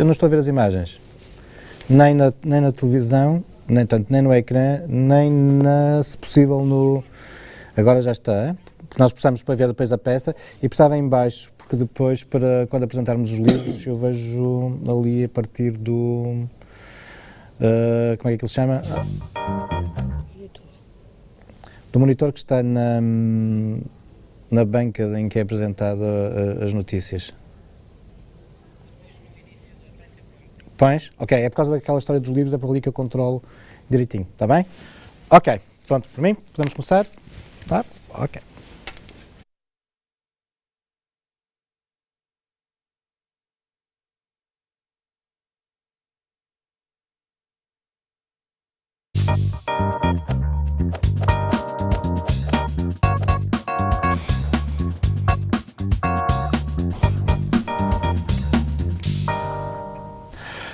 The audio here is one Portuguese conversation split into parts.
eu não estou a ver as imagens, nem na televisão, nem no ecrã, nem se possível no... Agora já está, porque nós precisamos para ver depois a peça e precisava em baixo, porque depois, para quando apresentarmos os livros, eu vejo ali a partir do... como é que ele se chama? Do monitor que está na banca em que é apresentado as notícias. Pões? Ok, é por causa daquela história dos livros, é por ali que eu controlo direitinho, está bem? Ok, pronto, por mim, podemos começar? Tá? Ok.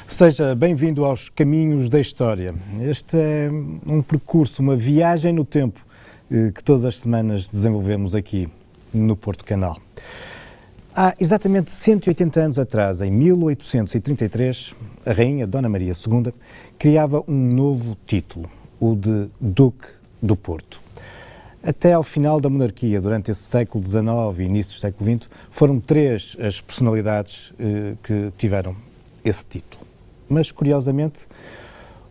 Seja bem-vindo aos Caminhos da História. Este é um percurso, uma viagem no tempo que todas as semanas desenvolvemos aqui no Porto Canal. Há exatamente 180 anos atrás, em 1833, a Rainha Dona Maria II criava um novo título, o de Duque do Porto. Até ao final da monarquia, durante esse século XIX e início do século XX, foram 3 as personalidades que tiveram esse título. Mas, curiosamente,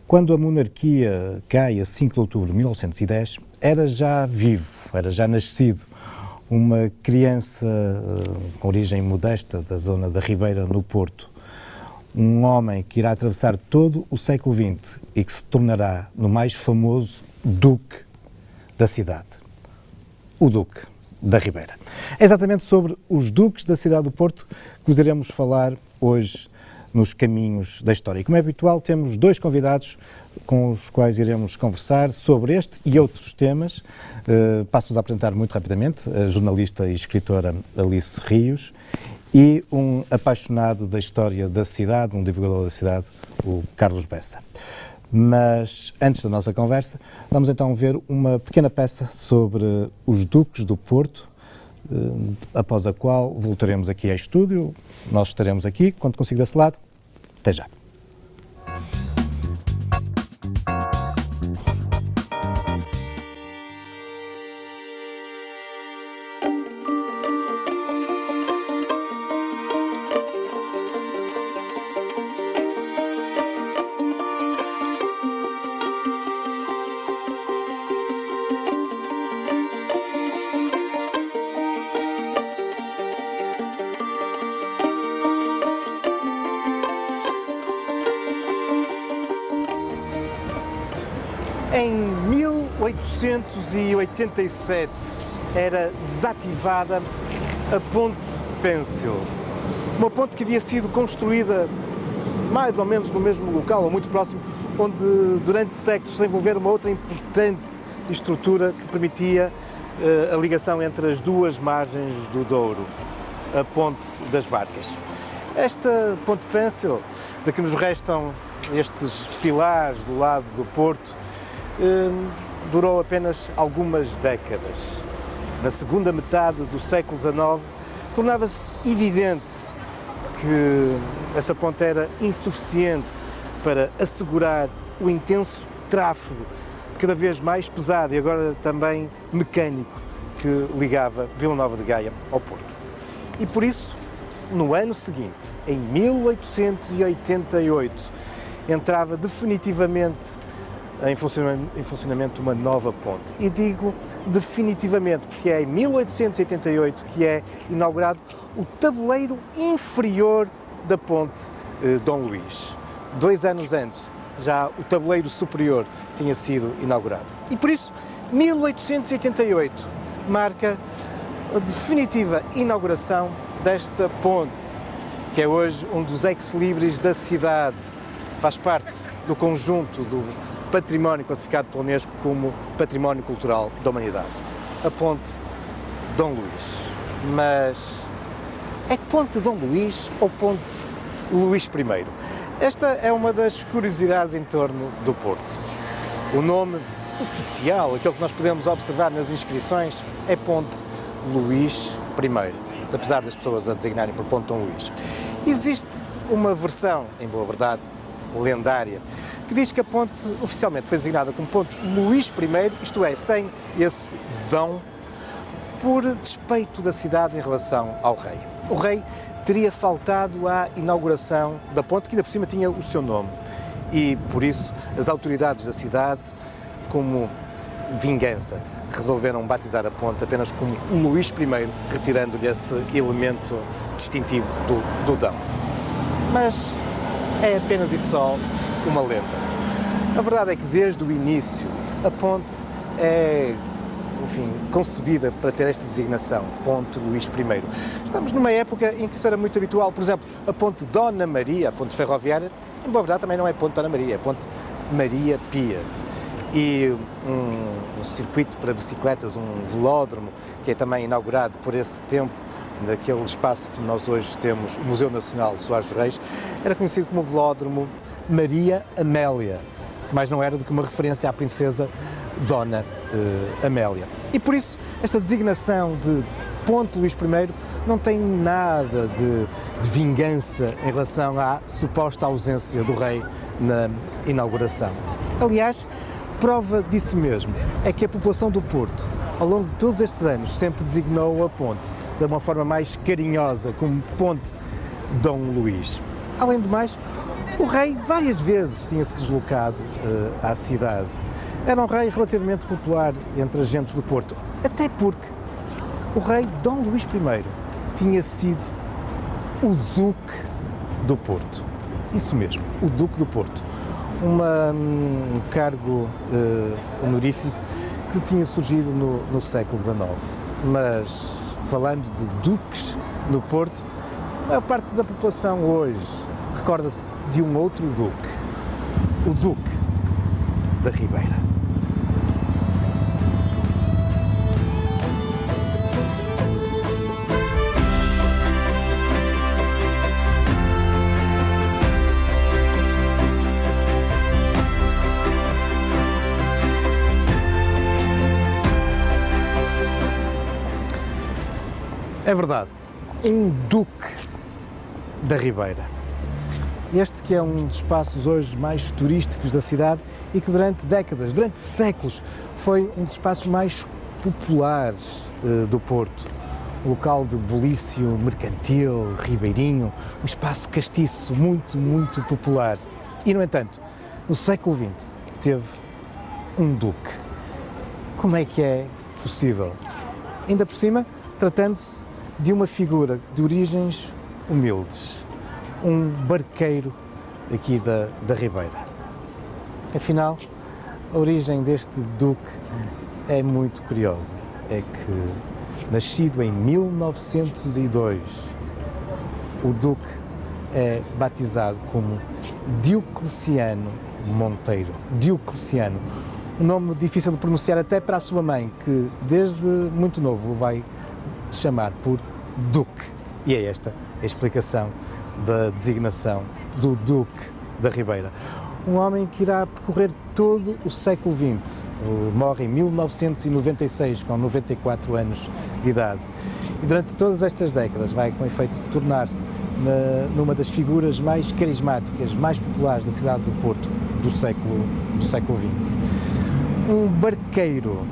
quando a monarquia cai a 5 de outubro de 1910, era já vivo, era já nascido, uma criança com origem modesta da zona da Ribeira, no Porto, um homem que irá atravessar todo o século XX e que se tornará no mais famoso Duque da cidade, o Duque da Ribeira. É exatamente sobre os Duques da cidade do Porto que vos iremos falar hoje nos Caminhos da História. E como é habitual, temos 2 convidados com os quais iremos conversar sobre este e outros temas. Passo-vos a apresentar muito rapidamente a jornalista e escritora Alice Rios e um apaixonado da história da cidade, um divulgador da cidade, o Carlos Bessa. Mas, antes da nossa conversa, vamos então ver uma pequena peça sobre os Duques do Porto, após a qual voltaremos aqui a estúdio. Nós estaremos aqui, quando consigo desse lado. Até já. Em 1887 era desativada a Ponte Pêncil, uma ponte que havia sido construída mais ou menos no mesmo local, ou muito próximo, onde durante séculos se desenvolveu uma outra importante estrutura que permitia a ligação entre as duas margens do Douro, a Ponte das Barcas. Esta Ponte Pêncil, da que nos restam estes pilares do lado do Porto, durou apenas algumas décadas. Na segunda metade do século XIX, tornava-se evidente que essa ponte era insuficiente para assegurar o intenso tráfego, cada vez mais pesado e agora também mecânico, que ligava Vila Nova de Gaia ao Porto. E por isso, no ano seguinte, em 1888, entrava definitivamente em funcionamento uma nova ponte. E digo definitivamente porque é em 1888 que é inaugurado o tabuleiro inferior da ponte Dom Luís. 2 anos antes, já o tabuleiro superior tinha sido inaugurado. E por isso, 1888 marca a definitiva inauguração desta ponte, que é hoje um dos ex-libris da cidade. Faz parte do conjunto do património classificado pela Unesco como Património Cultural da Humanidade. A Ponte Dom Luís. Mas é Ponte Dom Luís ou Ponte Luís I? Esta é uma das curiosidades em torno do Porto. O nome oficial, aquele que nós podemos observar nas inscrições, é Ponte Luís I, apesar das pessoas a designarem por Ponte Dom Luís. Existe uma versão, em boa verdade, lendária, que diz que a ponte oficialmente foi designada como Ponte Luís I, isto é, sem esse dão, por despeito da cidade em relação ao rei. O rei teria faltado à inauguração da ponte, que ainda por cima tinha o seu nome, e por isso as autoridades da cidade, como vingança, resolveram batizar a ponte apenas como Luís I, retirando-lhe esse elemento distintivo do dão. Mas é apenas e só uma lenda. A verdade é que desde o início a ponte é, enfim, concebida para ter esta designação, Ponte Luís I. Estamos numa época em que isso era muito habitual. Por exemplo, a Ponte Dona Maria, a ponte ferroviária, em boa verdade também não é Ponte Dona Maria, é Ponte Maria Pia. E um circuito para bicicletas, um velódromo, que é também inaugurado por esse tempo, daquele espaço que nós hoje temos, o Museu Nacional de Soares dos Reis, era conhecido como o Velódromo Maria Amélia, que mais não era do que uma referência à princesa Dona Amélia. E por isso, esta designação de Ponte Luís I não tem nada de vingança em relação à suposta ausência do rei na inauguração. Aliás, prova disso mesmo é que a população do Porto, ao longo de todos estes anos, sempre designou a ponte de uma forma mais carinhosa, como Ponte Dom Luís. Além do mais, o rei várias vezes tinha-se deslocado à cidade. Era um rei relativamente popular entre as gentes do Porto, até porque o rei Dom Luís I tinha sido o Duque do Porto. Isso mesmo, o Duque do Porto. Um cargo honorífico que tinha surgido no século XIX. Mas, falando de duques no Porto, a maior parte da população hoje recorda-se de um outro duque, o Duque da Ribeira. É verdade, um Duque da Ribeira. Este que é um dos espaços hoje mais turísticos da cidade e que durante décadas, durante séculos, foi um dos espaços mais populares do Porto. Um local de bulício mercantil, ribeirinho, um espaço castiço, muito popular. E, no entanto, no século XX, teve um Duque. Como é que é possível? Ainda por cima, tratando-se de uma figura de origens humildes, um barqueiro aqui da Ribeira. Afinal, a origem deste Duque é muito curiosa. É que, nascido em 1902, o Duque é batizado como Diocleciano Monteiro. Diocleciano, um nome difícil de pronunciar até para a sua mãe, que desde muito novo o vai chamar por Duque. E é esta a explicação da designação do Duque da Ribeira. Um homem que irá percorrer todo o século XX. Ele morre em 1996, com 94 anos de idade. E durante todas estas décadas vai, com efeito, tornar-se numa das figuras mais carismáticas, mais populares da cidade do Porto do século XX. Um barqueiro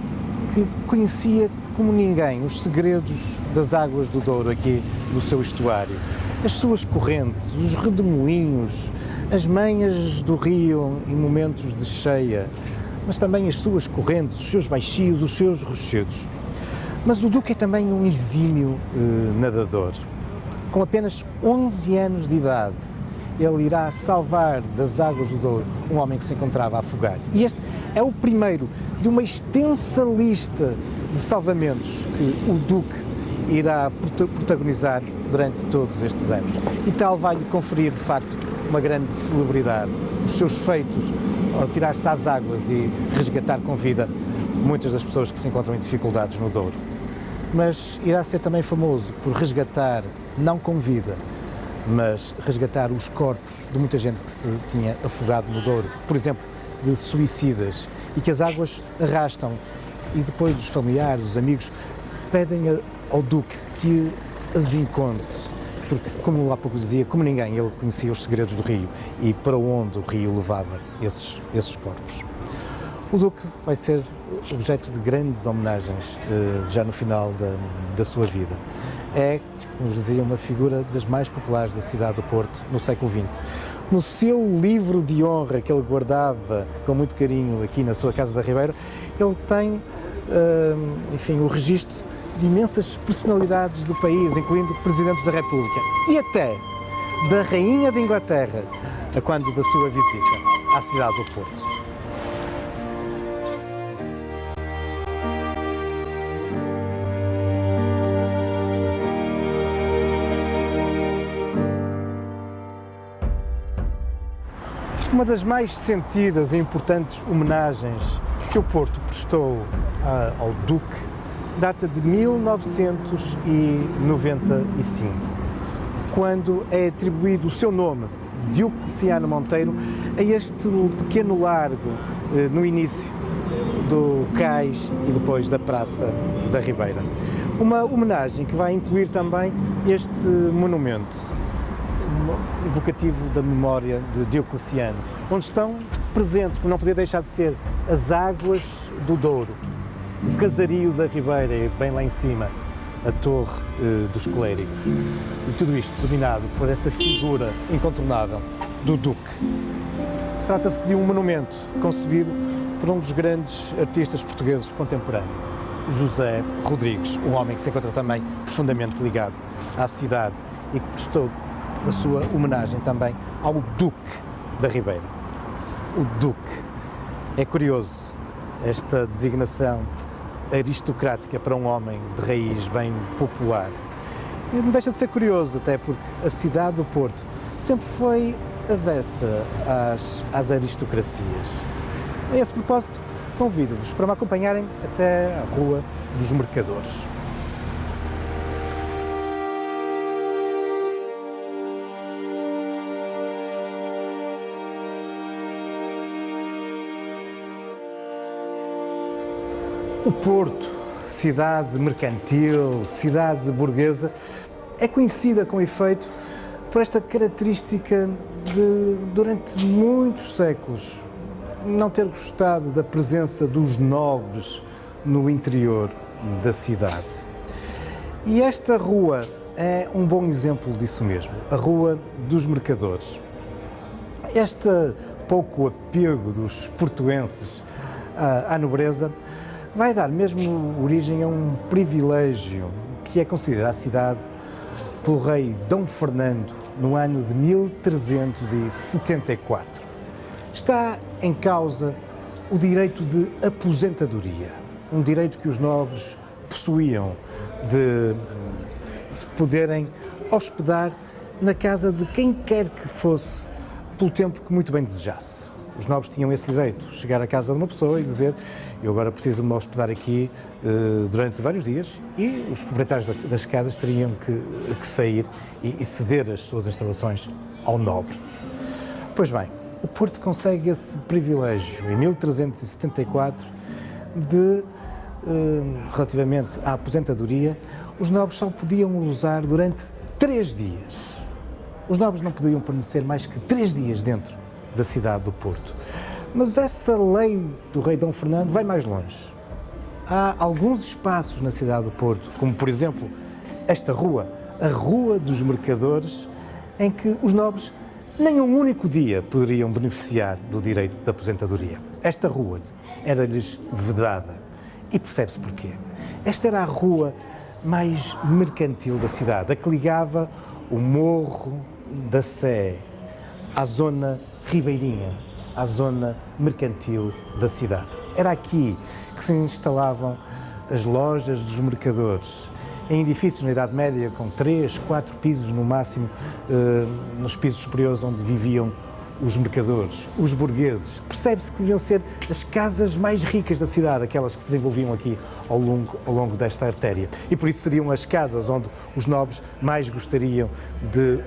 que conhecia como ninguém os segredos das águas do Douro aqui no seu estuário. As suas correntes, os redemoinhos, as manhas do rio em momentos de cheia, mas também as suas correntes, os seus baixios, os seus rochedos. Mas o Duque é também um exímio nadador. Com apenas 11 anos de idade, ele irá salvar das águas do Douro um homem que se encontrava a afogar. E este é o primeiro de uma extensa lista de salvamentos que o Duque irá protagonizar durante todos estes anos. E tal vai-lhe conferir, de facto, uma grande celebridade. Os seus feitos ao tirar-se às águas e resgatar com vida muitas das pessoas que se encontram em dificuldades no Douro. Mas irá ser também famoso por resgatar, não com vida, mas resgatar os corpos de muita gente que se tinha afogado no Douro, por exemplo, de suicidas, e que as águas arrastam, e depois os familiares, os amigos, pedem ao Duque que as encontre porque, como há pouco dizia, como ninguém, ele conhecia os segredos do rio e para onde o rio levava esses corpos. O Duque vai ser objeto de grandes homenagens já no final da sua vida. É, como dizia, uma figura das mais populares da cidade do Porto no século XX. No seu livro de honra que ele guardava com muito carinho aqui na sua Casa da Ribeira, ele tem, enfim, o registro de imensas personalidades do país, incluindo presidentes da República e até da Rainha de Inglaterra, a quando da sua visita à cidade do Porto. Uma das mais sentidas e importantes homenagens que o Porto prestou ao Duque data de 1995, quando é atribuído o seu nome, Diocleciano Monteiro, a este pequeno largo no início do cais e depois da Praça da Ribeira. Uma homenagem que vai incluir também este monumento evocativo da memória de Diocleciano, onde estão presentes, como não podia deixar de ser, as águas do Douro, o casario da Ribeira e bem lá em cima a Torre dos Clérigos. E tudo isto dominado por essa figura incontornável do Duque. Trata-se de um monumento concebido por um dos grandes artistas portugueses contemporâneos, José Rodrigues, um homem que se encontra também profundamente ligado à cidade e que prestou a sua homenagem também ao Duque da Ribeira. O Duque. É curioso esta designação aristocrática para um homem de raiz bem popular. E não deixa de ser curioso, até porque a cidade do Porto sempre foi avessa às aristocracias. A esse propósito, convido-vos para me acompanharem até à Rua dos Mercadores. O Porto, cidade mercantil, cidade burguesa, é conhecida com efeito por esta característica de, durante muitos séculos, não ter gostado da presença dos nobres no interior da cidade. E esta rua é um bom exemplo disso mesmo, a Rua dos Mercadores. Este pouco apego dos portuenses à nobreza vai dar mesmo origem a um privilégio que é concedido à cidade pelo rei Dom Fernando no ano de 1374. Está em causa o direito de aposentadoria, um direito que os nobres possuíam de se poderem hospedar na casa de quem quer que fosse pelo tempo que muito bem desejasse. Os nobres tinham esse direito, chegar à casa de uma pessoa e dizer: eu agora preciso me hospedar aqui durante vários dias, e os proprietários das casas teriam que sair e ceder as suas instalações ao nobre. Pois bem, o Porto consegue esse privilégio em 1374 de, relativamente à aposentadoria, os nobres só podiam usar durante 3 dias. Os nobres não podiam permanecer mais que 3 dias dentro da cidade do Porto. Mas essa lei do rei Dom Fernando vai mais longe. Há alguns espaços na cidade do Porto, como por exemplo esta rua, a Rua dos Mercadores, em que os nobres nem um único dia poderiam beneficiar do direito de aposentadoria. Esta rua era-lhes vedada. E percebe-se porquê. Esta era a rua mais mercantil da cidade, a que ligava o Morro da Sé à zona ribeirinha, à zona mercantil da cidade. Era aqui que se instalavam as lojas dos mercadores, em edifícios na Idade Média com 3, 4 pisos no máximo, nos pisos superiores onde viviam os mercadores, os burgueses. Percebe-se que deviam ser as casas mais ricas da cidade, aquelas que se desenvolviam aqui ao longo desta artéria. E por isso seriam as casas onde os nobres mais gostariam de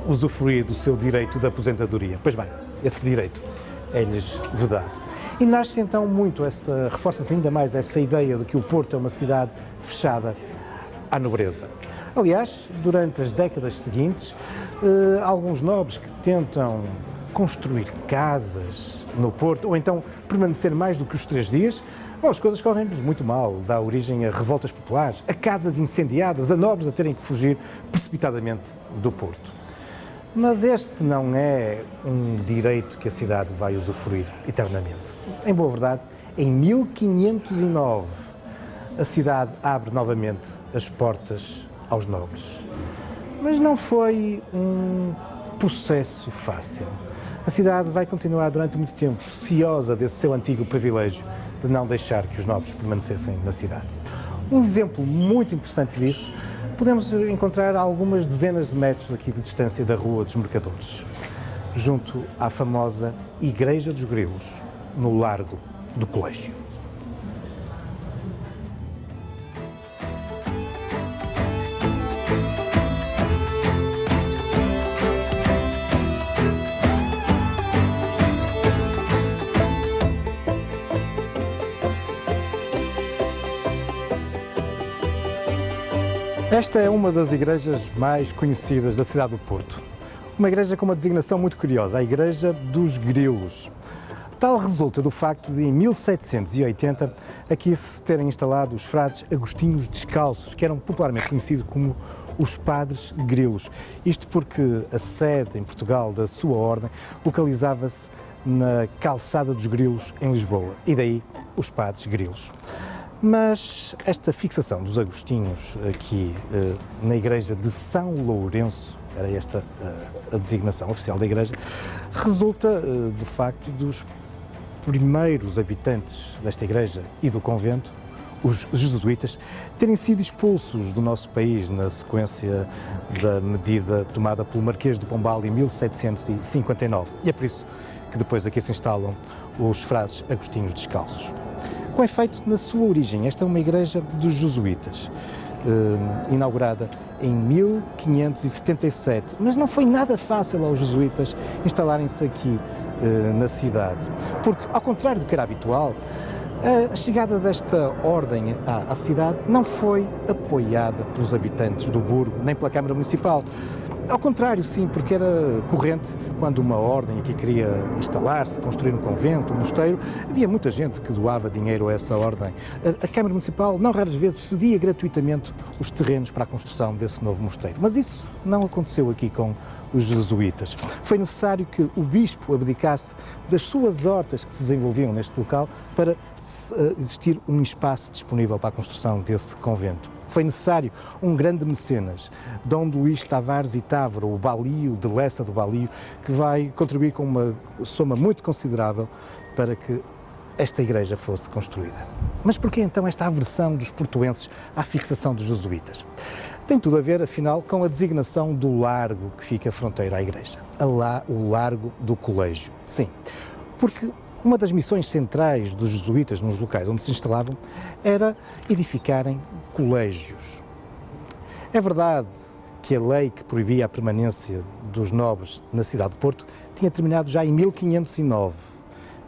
usufruir do seu direito de aposentadoria. Pois bem, esse direito é-lhes vedado. E nasce então reforça-se ainda mais essa ideia de que o Porto é uma cidade fechada à nobreza. Aliás, durante as décadas seguintes, alguns nobres que tentam construir casas no Porto, ou então permanecer mais do que os 3 dias, bom, as coisas correm-nos muito mal, dá origem a revoltas populares, a casas incendiadas, a nobres a terem que fugir precipitadamente do Porto. Mas este não é um direito que a cidade vai usufruir eternamente. Em boa verdade, em 1509, a cidade abre novamente as portas aos nobres. Mas não foi um processo fácil. A cidade vai continuar durante muito tempo ciosa desse seu antigo privilégio de não deixar que os nobres permanecessem na cidade. Um exemplo muito interessante disso podemos encontrar a algumas dezenas de metros aqui de distância da Rua dos Mercadores, junto à famosa Igreja dos Grilos, no Largo do Colégio. Esta é uma das igrejas mais conhecidas da cidade do Porto. Uma igreja com uma designação muito curiosa, a Igreja dos Grilos. Tal resulta do facto de, em 1780, aqui se terem instalado os frades agostinhos descalços, que eram popularmente conhecidos como os Padres Grilos. Isto porque a sede em Portugal da sua ordem localizava-se na Calçada dos Grilos, em Lisboa, e daí os Padres Grilos. Mas esta fixação dos agostinhos aqui na igreja de São Lourenço, era esta a designação oficial da igreja, resulta do facto dos primeiros habitantes desta igreja e do convento, os jesuítas, terem sido expulsos do nosso país na sequência da medida tomada pelo Marquês de Pombal em 1759. E é por isso que depois aqui se instalam os frades agostinhos descalços. Com efeito, na sua origem, esta é uma igreja dos jesuítas, inaugurada em 1577, mas não foi nada fácil aos jesuítas instalarem-se aqui na cidade, porque, ao contrário do que era habitual, a chegada desta ordem à cidade não foi apoiada pelos habitantes do burgo, nem pela Câmara Municipal. Ao contrário, sim, porque era corrente, quando uma ordem aqui queria instalar-se, construir um convento, um mosteiro, havia muita gente que doava dinheiro a essa ordem. A Câmara Municipal, não raras vezes, cedia gratuitamente os terrenos para a construção desse novo mosteiro. Mas isso não aconteceu aqui com os jesuítas. Foi necessário que o bispo abdicasse das suas hortas que se desenvolviam neste local para existir um espaço disponível para a construção desse convento. Foi necessário um grande mecenas, Dom Luís Tavares e Távora, o Balio de Lessa do Balio, que vai contribuir com uma soma muito considerável para que esta igreja fosse construída. Mas porquê então esta aversão dos portuenses à fixação dos jesuítas? Tem tudo a ver, afinal, com a designação do largo que fica fronteira à igreja. O Largo do Colégio. Sim, porque uma das missões centrais dos jesuítas nos locais onde se instalavam era edificarem colégios. É verdade que a lei que proibia a permanência dos nobres na cidade de Porto tinha terminado já em 1509,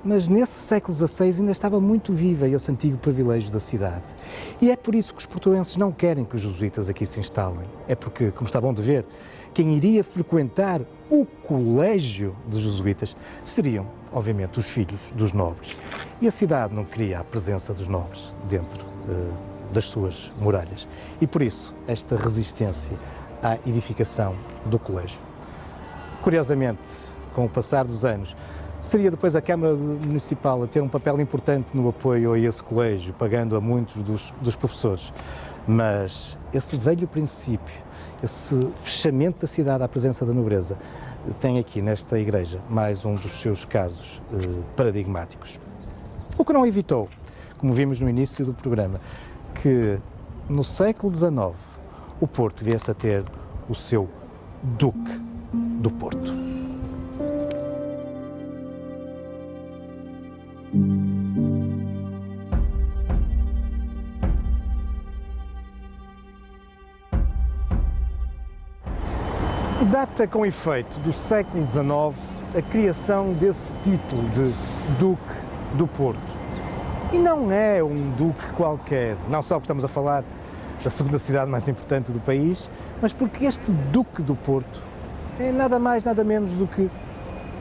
mas nesse século XVI ainda estava muito viva esse antigo privilégio da cidade. E é por isso que os portuenses não querem que os jesuítas aqui se instalem. É porque, como está bom de ver, quem iria frequentar o colégio dos jesuítas seriam, obviamente, os filhos dos nobres. E a cidade não queria a presença dos nobres dentro das suas muralhas. E por isso, esta resistência à edificação do colégio. Curiosamente, com o passar dos anos, seria depois a Câmara Municipal a ter um papel importante no apoio a esse colégio, pagando a muitos dos professores. Mas esse velho princípio, esse fechamento da cidade à presença da nobreza, tem aqui nesta igreja mais um dos seus casos paradigmáticos. O que não evitou, como vimos no início do programa, que no século XIX o Porto viesse a ter o seu Duque do Porto. Data com efeito do século XIX a criação desse título de Duque do Porto. E não é um duque qualquer, não só porque estamos a falar da segunda cidade mais importante do país, mas porque este Duque do Porto é nada mais, nada menos do que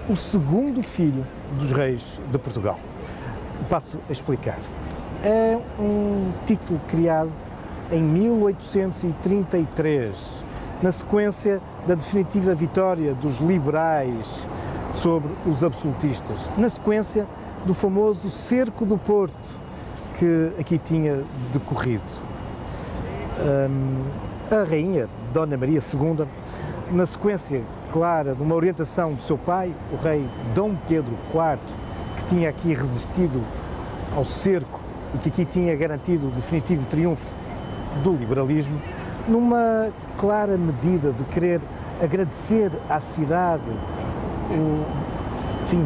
o segundo filho dos reis de Portugal. Passo a explicar. É um título criado em 1833, na sequência da definitiva vitória dos liberais sobre os absolutistas, na sequência do famoso Cerco do Porto que aqui tinha decorrido. A rainha Dona Maria II, na sequência clara de uma orientação do seu pai, o rei Dom Pedro IV, que tinha aqui resistido ao cerco e que aqui tinha garantido o definitivo triunfo do liberalismo, numa clara medida de querer agradecer à cidade o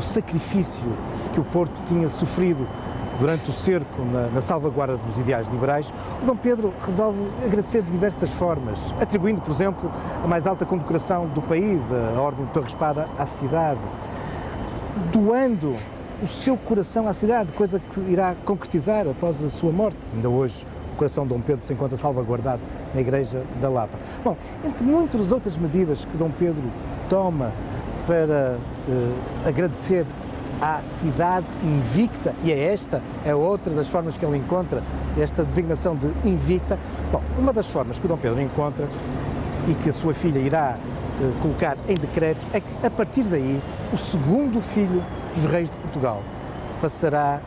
sacrifício que o Porto tinha sofrido durante o cerco na salvaguarda dos ideais liberais, o Dom Pedro resolve agradecer de diversas formas, atribuindo, por exemplo, a mais alta condecoração do país, a Ordem de Torre Espada, à cidade, doando o seu coração à cidade, coisa que irá concretizar após a sua morte. Ainda hoje o coração de Dom Pedro se encontra salvaguardado na Igreja da Lapa. Bom, entre muitas outras medidas que Dom Pedro toma para agradecer à cidade invicta, e esta é outra das formas que ele encontra, esta designação de invicta. Bom, uma das formas que o Dom Pedro encontra e que a sua filha irá colocar em decreto é que, a partir daí, o segundo filho dos reis de Portugal passará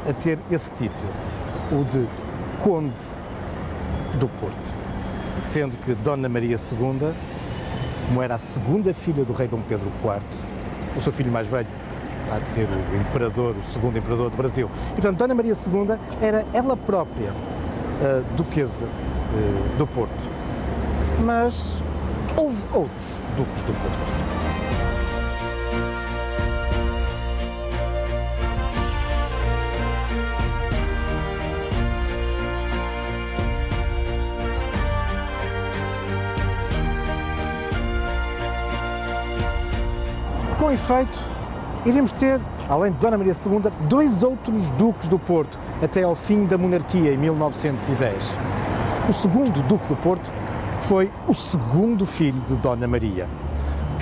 a ter esse título, o de Conde do Porto, sendo que Dona Maria II, como era a segunda filha do rei Dom Pedro IV, o seu filho mais velho há de ser o imperador, o segundo imperador do Brasil. E, portanto, Dona Maria II era ela própria duquesa do Porto. Mas houve outros duques do Porto. Com efeito, iríamos ter, além de Dona Maria II, dois outros duques do Porto, até ao fim da monarquia, em 1910. O segundo duque do Porto foi o segundo filho de Dona Maria,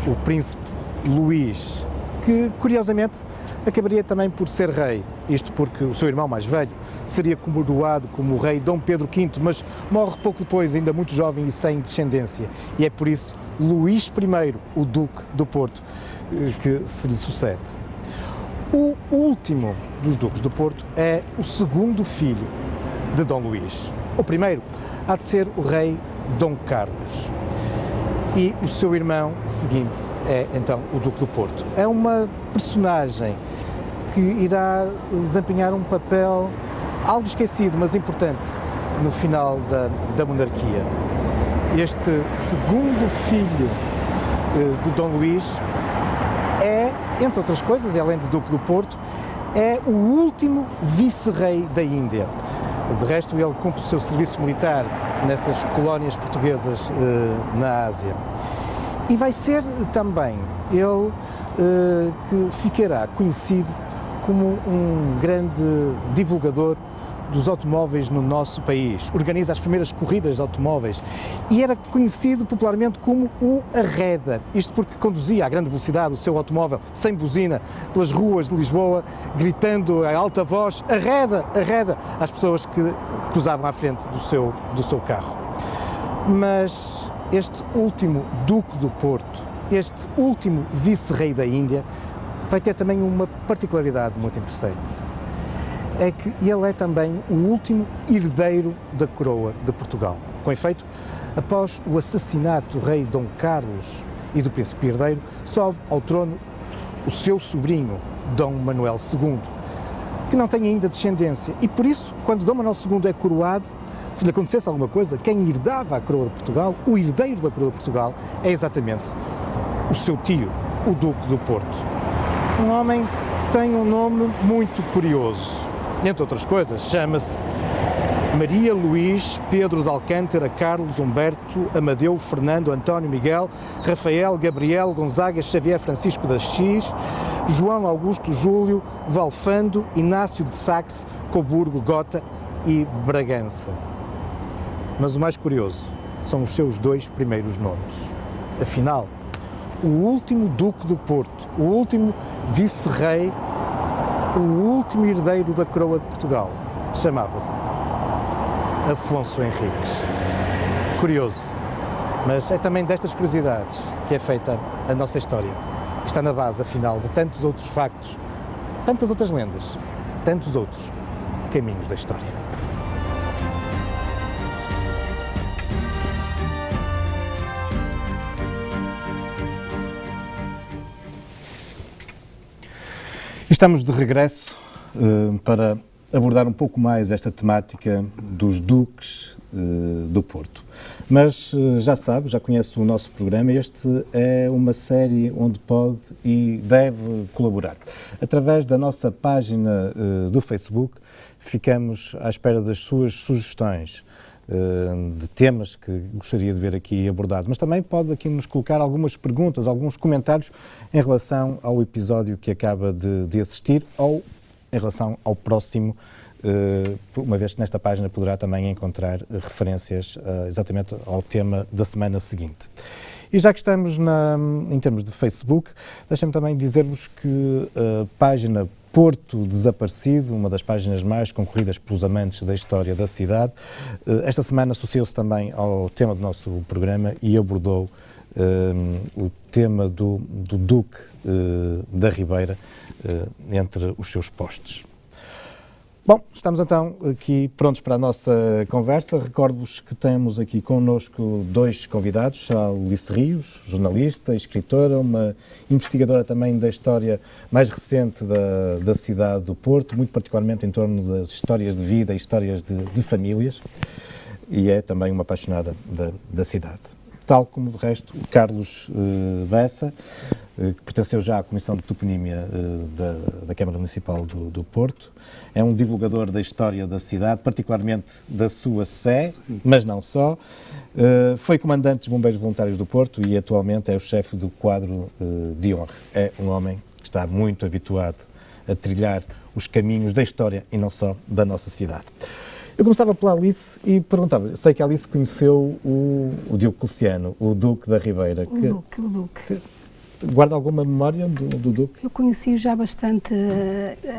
o príncipe Luís, que, curiosamente, acabaria também por ser rei, isto porque o seu irmão mais velho seria coroado como o rei Dom Pedro V, mas morre pouco depois, ainda muito jovem e sem descendência, e é por isso Luís I, o duque do Porto, que se lhe sucede. O último dos duques do Porto é o segundo filho de Dom Luís. O primeiro há de ser o rei Dom Carlos. E o seu irmão seguinte é, então, o Duque do Porto. É uma personagem que irá desempenhar um papel algo esquecido, mas importante, no final da monarquia. Este segundo filho de Dom Luís é, entre outras coisas, além de Duque do Porto, é o último vice-rei da Índia. De resto, ele cumpre o seu serviço militar nessas colónias portuguesas na Ásia. E vai ser também ele que ficará conhecido como um grande divulgador dos automóveis no nosso país. Organiza as primeiras corridas de automóveis e era conhecido popularmente como o Arreda. Isto porque conduzia a grande velocidade o seu automóvel, sem buzina, pelas ruas de Lisboa, gritando a alta voz, arreda, arreda, às pessoas que cruzavam à frente do seu carro. Mas este último Duque do Porto, este último vice-rei da Índia, vai ter também uma particularidade muito interessante. É que ele é também o último herdeiro da coroa de Portugal. Com efeito, após o assassinato do rei Dom Carlos e do príncipe herdeiro, sobe ao trono o seu sobrinho, Dom Manuel II, que não tem ainda descendência. E por isso, quando Dom Manuel II é coroado, se lhe acontecesse alguma coisa, quem herdava a coroa de Portugal, o herdeiro da coroa de Portugal, é exatamente o seu tio, o Duque do Porto. Um homem que tem um nome muito curioso. Entre outras coisas, chama-se Maria Luís Pedro de Alcântara Carlos Humberto Amadeu Fernando António Miguel Rafael Gabriel Gonzaga Xavier Francisco de Assis João Augusto Júlio Valfando Inácio de Saxe Coburgo Gota e Bragança. Mas o mais curioso são os seus 2 primeiros nomes. Afinal, o último Duque do Porto, o último vice-rei, o último herdeiro da coroa de Portugal, chamava-se Afonso Henriques. Curioso, mas é também destas curiosidades que é feita a nossa história. Está na base, afinal, de tantos outros factos, tantas outras lendas, tantos outros caminhos da história. Estamos de regresso para abordar um pouco mais esta temática dos duques do Porto. Mas já sabe, já conhece o nosso programa, este é uma série onde pode e deve colaborar. Através da nossa página do Facebook, ficamos à espera das suas sugestões de temas que gostaria de ver aqui abordados, mas também pode aqui nos colocar algumas perguntas, alguns comentários em relação ao episódio que acaba de assistir ou em relação ao próximo, uma vez que nesta página poderá também encontrar referências exatamente ao tema da semana seguinte. E já que estamos em termos de Facebook, deixem-me também dizer-vos que a página Porto Desaparecido, uma das páginas mais concorridas pelos amantes da história da cidade, esta semana associou-se também ao tema do nosso programa e abordou o tema do Duque da Ribeira entre os seus postes. Bom, estamos então aqui prontos para a nossa conversa. Recordo-vos que temos aqui connosco 2 convidados, a Alice Rios, jornalista, escritora, uma investigadora também da história mais recente da cidade do Porto, muito particularmente em torno das histórias de vida e histórias de famílias, e é também uma apaixonada da cidade. Tal como, de resto, o Carlos Bessa, que pertenceu já à Comissão de Toponímia da Câmara Municipal do Porto. É um divulgador da história da cidade, particularmente da sua Sé, mas não só. Foi comandante dos Bombeiros Voluntários do Porto e atualmente é o chefe do quadro de honra. É um homem que está muito habituado a trilhar os caminhos da história e não só da nossa cidade. Eu começava pela Alice e perguntava, sei que a Alice conheceu o Diocleciano, o Duque da Ribeira. O Duque. Guarda alguma memória do Duque? Eu conheci-o já bastante,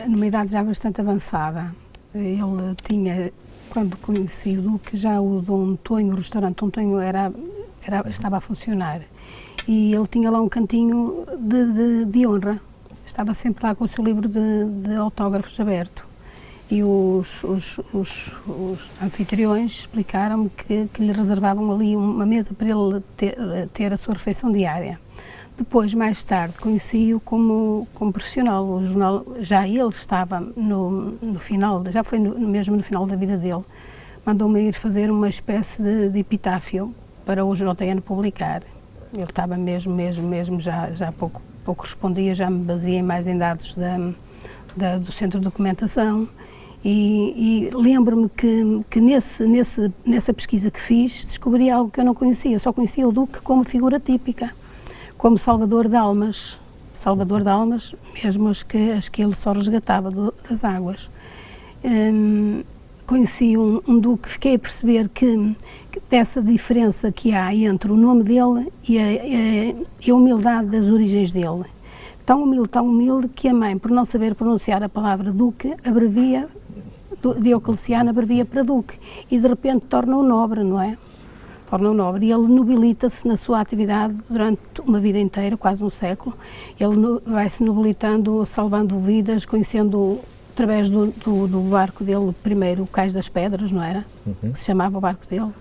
numa idade já bastante avançada. Ele tinha, quando conheci o Duque, já o Dom Tonho, o restaurante Dom Tonho estava a funcionar. E ele tinha lá um cantinho de honra. Estava sempre lá com o seu livro de autógrafos aberto. E os anfitriões explicaram-me que lhe reservavam ali uma mesa para ele ter a sua refeição diária. Depois, mais tarde, conheci-o como profissional. O jornal, já ele estava no final, já foi mesmo no final da vida dele. Mandou-me ir fazer uma espécie de epitáfio para o JN publicar. Ele estava mesmo, já pouco respondia, já me baseei mais em dados do Centro de Documentação. E lembro-me que nessa pesquisa que fiz, descobri algo que eu não conhecia. Eu só conhecia o Duque como figura típica, como salvador de almas, mesmo as que ele só resgatava das águas. Conheci um Duque, fiquei a perceber que dessa diferença que há entre o nome dele e a humildade das origens dele. Tão humilde que a mãe, por não saber pronunciar a palavra Duque, abrevia, Diocleciano abrevia para Duque, e de repente torna-o nobre, não é? Torna-o nobre, e ele nobilita-se na sua atividade durante uma vida inteira, quase um século. Ele vai-se nobilitando, salvando vidas, conhecendo, através do barco dele, primeiro o Cais das Pedras, não era? Que se chamava o barco dele.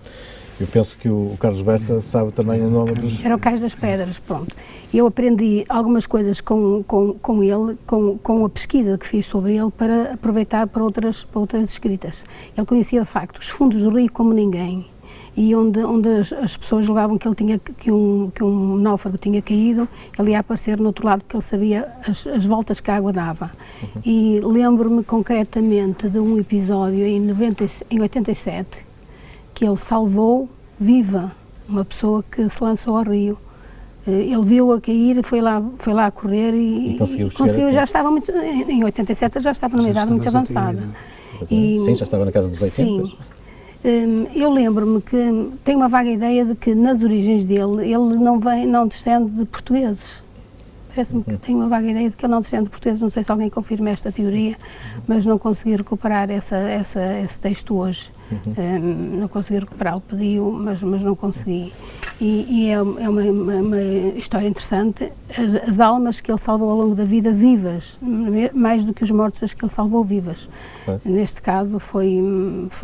Eu penso que o Carlos Bessa sabe também o nome dos... Era o Cais das Pedras, pronto. Eu aprendi algumas coisas com ele, com a pesquisa que fiz sobre ele, para aproveitar para outras escritas. Ele conhecia, de facto, os fundos do rio como ninguém, e onde as pessoas julgavam que ele que um náufrago tinha caído, ele ia aparecer no outro lado, porque ele sabia as voltas que a água dava. E lembro-me concretamente de um episódio em 87, que ele salvou viva uma pessoa que se lançou ao rio. Ele viu-a cair, foi lá a correr e conseguiu. Já estava muito, em 87 já estava numa idade muito avançada. Sim, já estava na casa dos 80. Sim. Eu lembro-me que tenho uma vaga ideia de que nas origens dele, ele não descende de portugueses. Parece-me que tenho uma vaga ideia de que ele não descende de portugueses, não sei se alguém confirma esta teoria, mas não consegui recuperar esse texto hoje. Não consegui recuperá-lo, pedi-o, mas não consegui. E é uma história interessante, as almas que ele salvou ao longo da vida vivas, mais do que os mortos, as que ele salvou vivas. Neste caso foi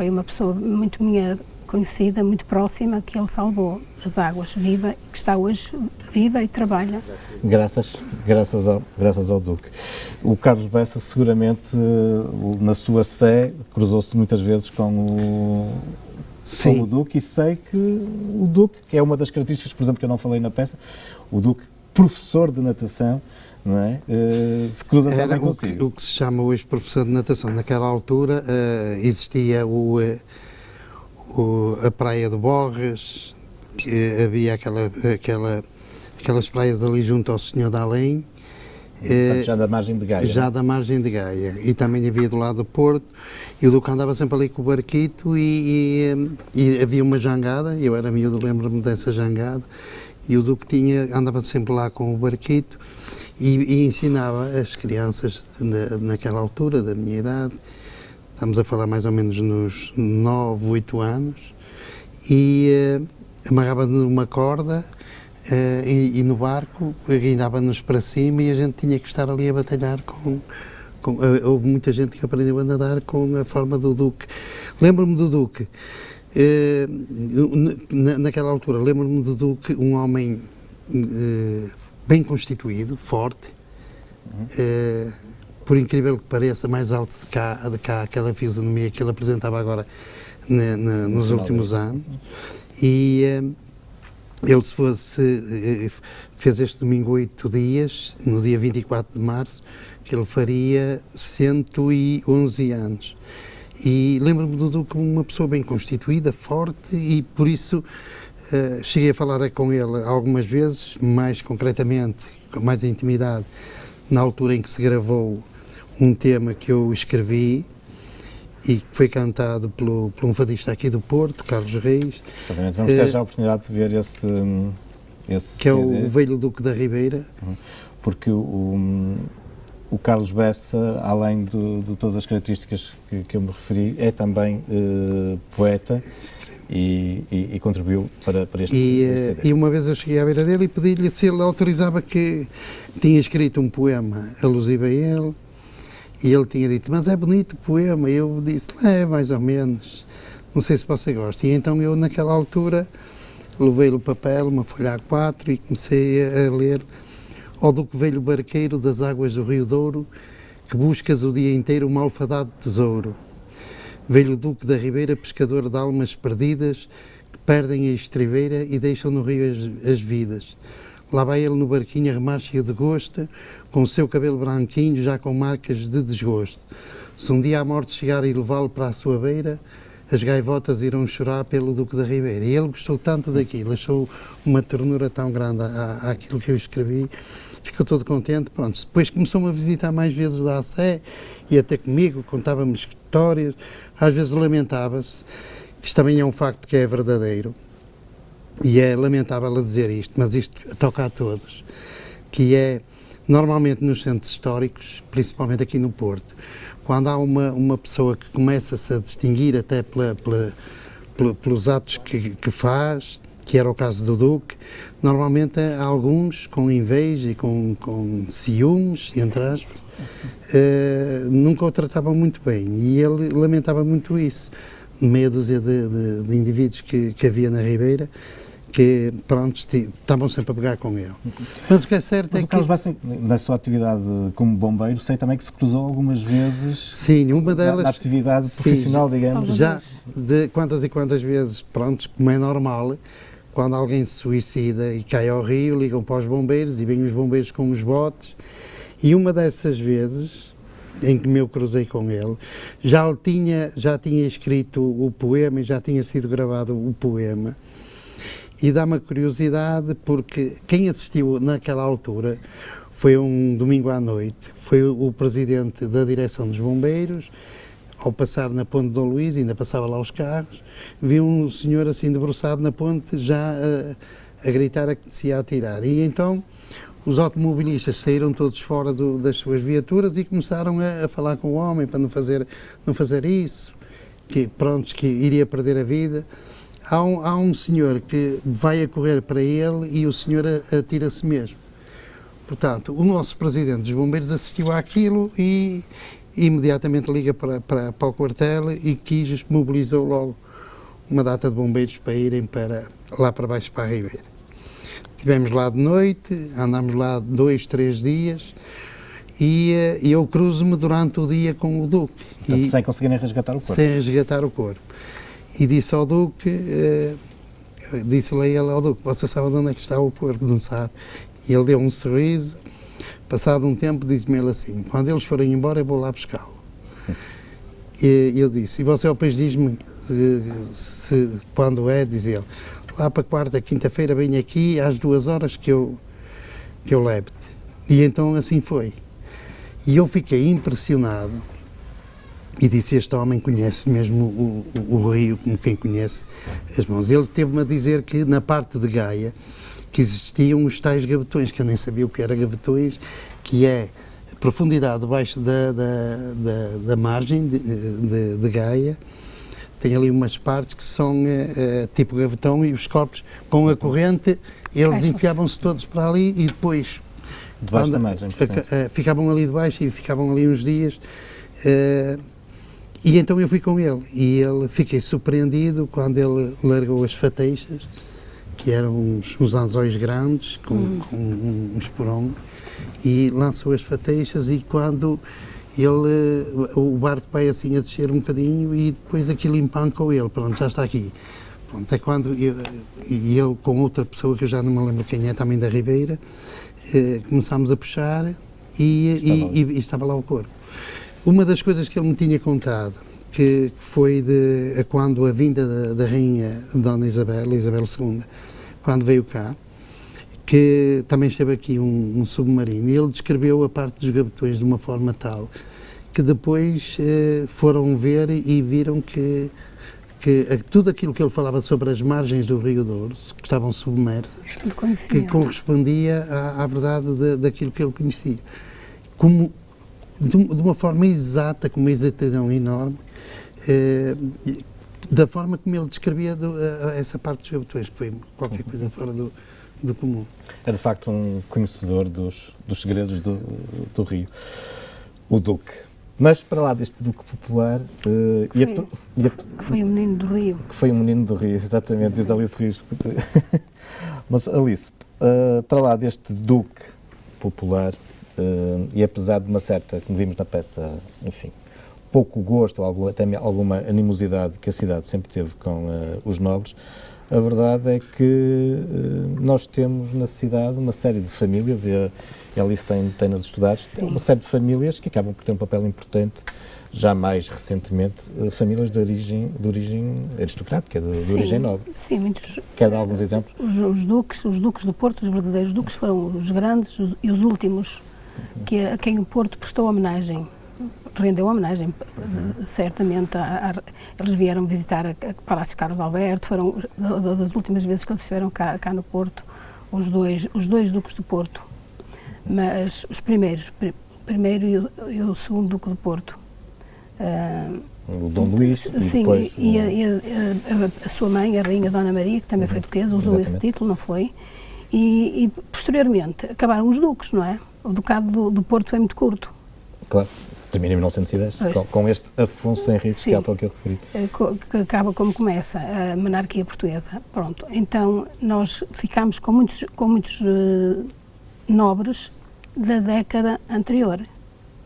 uma pessoa muito minha conhecida, muito próxima, que ele salvou das águas, viva, que está hoje viva e trabalha. Graças ao Duque. O Carlos Bessa seguramente na sua sé cruzou-se muitas vezes com o Duque, e sei que o Duque, que é uma das características, por exemplo, que eu não falei na peça, o Duque, professor de natação, não é? Se cruza também consigo. O que se chama hoje professor de natação. Naquela altura existia a Praia de Borras, que havia aquelas praias ali junto ao Senhor da Além. Portanto, já da margem de Gaia. Já da margem de Gaia. E também havia do lado do Porto. E o Duque andava sempre ali com o barquito e havia uma jangada. Eu era miúdo, lembro-me dessa jangada. E o Duque andava sempre lá com o barquito e ensinava as crianças naquela altura, da minha idade. Estamos a falar mais ou menos nos 9, 8 anos. E amarrava numa corda e no barco guindava-nos para cima e a gente tinha que estar ali a batalhar houve muita gente que aprendeu a nadar com a forma do Duque. Lembro-me do Duque, naquela altura, lembro-me do Duque, um homem bem constituído, forte, por incrível que pareça, mais alto de cá aquela fisionomia que ele apresentava agora nos últimos anos. E ele fez este domingo 8 dias, no dia 24 de março, que ele faria 111 anos. E lembro-me do Duque como uma pessoa bem constituída, forte, e por isso cheguei a falar com ele algumas vezes, mais concretamente, com mais intimidade, na altura em que se gravou um tema que eu escrevi e que foi cantado por um fadista aqui do Porto, Carlos Reis. Exatamente, vamos ter já a oportunidade de ver esse que é o Velho Duque da Ribeira. Porque o Carlos Bessa, além de todas as características que eu me referi, é também poeta e contribuiu para este CD. E uma vez eu cheguei à beira dele e pedi-lhe se ele autorizava, que tinha escrito um poema alusivo a ele, e ele tinha dito, mas é bonito o poema. E eu disse, mais ou menos, não sei se você gosta. E então eu, naquela altura, levei-lhe o papel, uma folha A4, e comecei a ler: ó Duque velho barqueiro das águas do Rio Douro, que buscas o dia inteiro um malfadado tesouro. Velho Duque da Ribeira, pescador de almas perdidas, que perdem a estribeira e deixam no rio as vidas. Lá vai ele no barquinho a remar cheio de gosto, com o seu cabelo branquinho já com marcas de desgosto. Se um dia a morte chegar e levá-lo para a sua beira, as gaivotas irão chorar pelo Duque da Ribeira. E ele gostou tanto daquilo, achou uma ternura tão grande àquilo que eu escrevi, ficou todo contente. Pronto, depois começou-me a visitar mais vezes à Sé, ia até comigo, contava-me histórias, às vezes lamentava-se, que isto também é um facto que é verdadeiro, e é lamentável a dizer isto, mas isto toca a todos, que é, normalmente nos centros históricos, principalmente aqui no Porto, quando há uma pessoa que começa-se a distinguir até pelos atos que faz, que era o caso do Duque, normalmente há alguns com inveja e com ciúmes, entre aspas, nunca o tratavam muito bem, e ele lamentava muito isso. Meia dúzia de indivíduos que havia na Ribeira, que, pronto, estavam sempre a pegar com ele. Mas o que é certo é que... Carlos Bessa, na sua atividade como bombeiro, sei também que se cruzou algumas vezes... Sim, uma delas... Na atividade profissional, digamos. Já de quantas e quantas vezes, pronto, como é normal, quando alguém se suicida e cai ao rio, ligam para os bombeiros e vêm os bombeiros com os botes, e uma dessas vezes em que eu cruzei com ele, já tinha escrito o poema e já tinha sido gravado o poema. E dá-me a curiosidade porque quem assistiu naquela altura foi um domingo à noite, foi o presidente da direção dos bombeiros, ao passar na ponte de Dom Luís, ainda passava lá os carros, vi um senhor assim debruçado na ponte, já a gritar que se ia atirar. E então os automobilistas saíram todos fora das suas viaturas e começaram a falar com o homem para não fazer isso, que iria perder a vida. Há um senhor que vai a correr para ele e o senhor atira-se mesmo. Portanto, o nosso presidente dos bombeiros assistiu àquilo e imediatamente liga para o quartel e mobilizou logo uma data de bombeiros para irem lá para baixo, para a Ribeira. Estivemos lá de noite, andámos lá 2, 3 dias e eu cruzo-me durante o dia com o Duque. Portanto, sem conseguirem resgatar o corpo. Sem resgatar o corpo. E disse ao Duque, disse-lhe a ele, ao Duque, você sabe onde é que está o corpo, não sabe? E ele deu um sorriso, passado um tempo disse-me ele assim, quando eles forem embora eu vou lá buscá-lo. E eu disse, e você ao depois diz-me quando é, diz ele, lá para quarta, quinta-feira vem aqui às 2 horas que eu levo-te. E então assim foi. E eu fiquei impressionado e disse, este homem conhece mesmo o rio como quem conhece as mãos. Ele teve-me a dizer que na parte de Gaia, que existiam os tais gavetões, que eu nem sabia o que era gavetões, que é a profundidade debaixo da margem de Gaia, tem ali umas partes que são tipo gavetão e os corpos com a corrente, eles enfiavam-se todos para ali e depois debaixo da margem, ficavam ali debaixo e ficavam ali uns dias. E então eu fui com ele e fiquei surpreendido quando ele largou as fateixas, que eram uns anzóis grandes com um esporão, e lançou as fateixas e quando o barco vai assim a descer um bocadinho e depois aquilo empancou ele, pronto, já está aqui. Pronto, é quando eu com outra pessoa que eu já não me lembro quem é, também da Ribeira, começámos a puxar e estava lá o corpo. Uma das coisas que ele me tinha contado, que foi quando a vinda da rainha Dona Isabel II, quando veio cá, que também esteve aqui um submarino, e ele descreveu a parte dos gavetões de uma forma tal que depois foram ver e viram que tudo aquilo que ele falava sobre as margens do Rio Douro, que estavam submersas, que correspondia à verdade daquilo que ele conhecia. De uma forma exata, com uma exatidão enorme, da forma como ele descrevia essa parte dos gavetões, que foi qualquer coisa fora do comum. É de facto um conhecedor dos segredos do Rio, o Duque. Mas para lá deste Duque popular... que foi um menino do Rio. Que foi um menino do Rio, exatamente, diz Alice Rios. Mas Alice, para lá deste Duque popular, e apesar de uma certa, como vimos na peça, enfim, pouco gosto ou até alguma animosidade que a cidade sempre teve com os nobres, a verdade é que nós temos na cidade uma série de famílias, e a Alice tem-nas estudados, uma série de famílias que acabam por ter um papel importante, já mais recentemente, famílias de origem aristocrática, de origem nobre. Sim, muitos. Quer dar alguns exemplos? Os duques do Porto, os verdadeiros duques, foram os grandes e os últimos a quem o Porto prestou homenagem. Rendeu homenagem, certamente. Eles vieram visitar o Palácio Carlos Alberto, foram das últimas vezes que eles estiveram cá no Porto, os dois duques do Porto. Mas os primeiros, primeiro e o segundo duque do Porto. O Dom Luís, sim, depois e a sua mãe, a Rainha Dona Maria, que também foi duquesa, usou esse título, não foi? E posteriormente acabaram os duques, não é? O ducado do Porto foi muito curto. Claro. Termina em 1910, com este Afonso Henriques, que é para o que eu referi. Que acaba como começa a monarquia portuguesa. Pronto, então nós ficámos com muitos nobres da década anterior,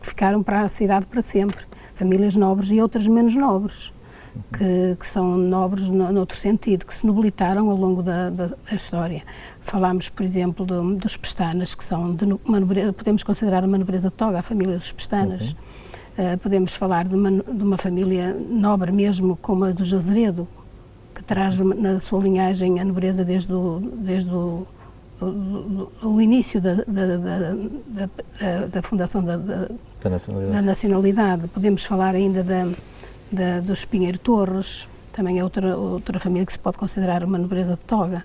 que ficaram para a cidade para sempre. Famílias nobres e outras menos nobres, que são nobres noutro sentido, que se nobilitaram ao longo da história. Falámos, por exemplo, dos Pestanas, que são uma nobreza, podemos considerar uma nobreza toga, a família dos Pestanas. Podemos falar de uma família nobre mesmo, como a do Azeredo, que traz na sua linhagem a nobreza desde o início da fundação da nacionalidade. Podemos falar ainda dos Pinheiro Torres, também é outra família que se pode considerar uma nobreza de toga.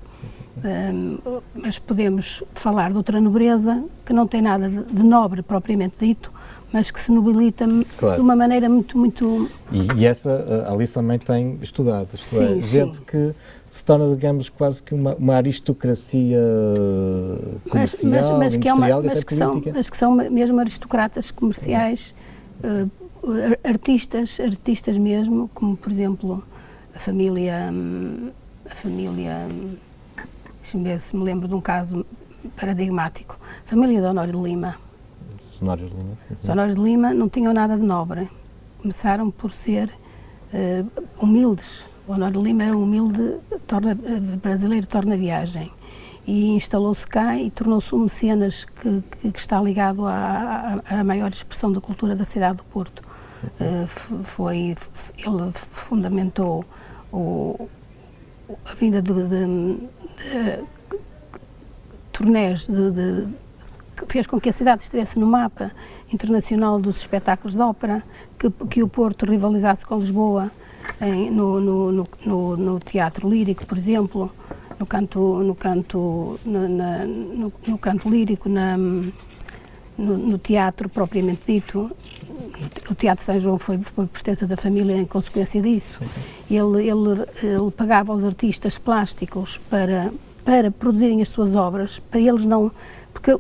Mas podemos falar de outra nobreza que não tem nada de nobre propriamente dito, mas que se nobilita de uma maneira muito... E essa a Alice também tem estudado, isto é, gente que se torna, digamos, quase que uma aristocracia comercial, industrial e até política. Mas que são mesmo aristocratas comerciais, artistas mesmo, como por exemplo a família, deixa-me ver se me lembro de um caso paradigmático, a família de Honório de Lima. Os Honórios de Lima. Os Honórios de Lima não tinham nada de nobre, começaram por ser humildes. O Honório de Lima era um humilde brasileiro, torna-viagem, e instalou-se cá e tornou-se um mecenas que está ligado à maior expressão da cultura da cidade do Porto. Ele fundamentou a vinda de turnés, que fez com que a cidade estivesse no mapa internacional dos espetáculos de ópera, que o Porto rivalizasse com Lisboa no teatro lírico, por exemplo, no canto lírico, no teatro propriamente dito. O Teatro São João foi pertença da família em consequência disso. Ele pagava aos artistas plásticos para produzirem as suas obras, para eles não... Porque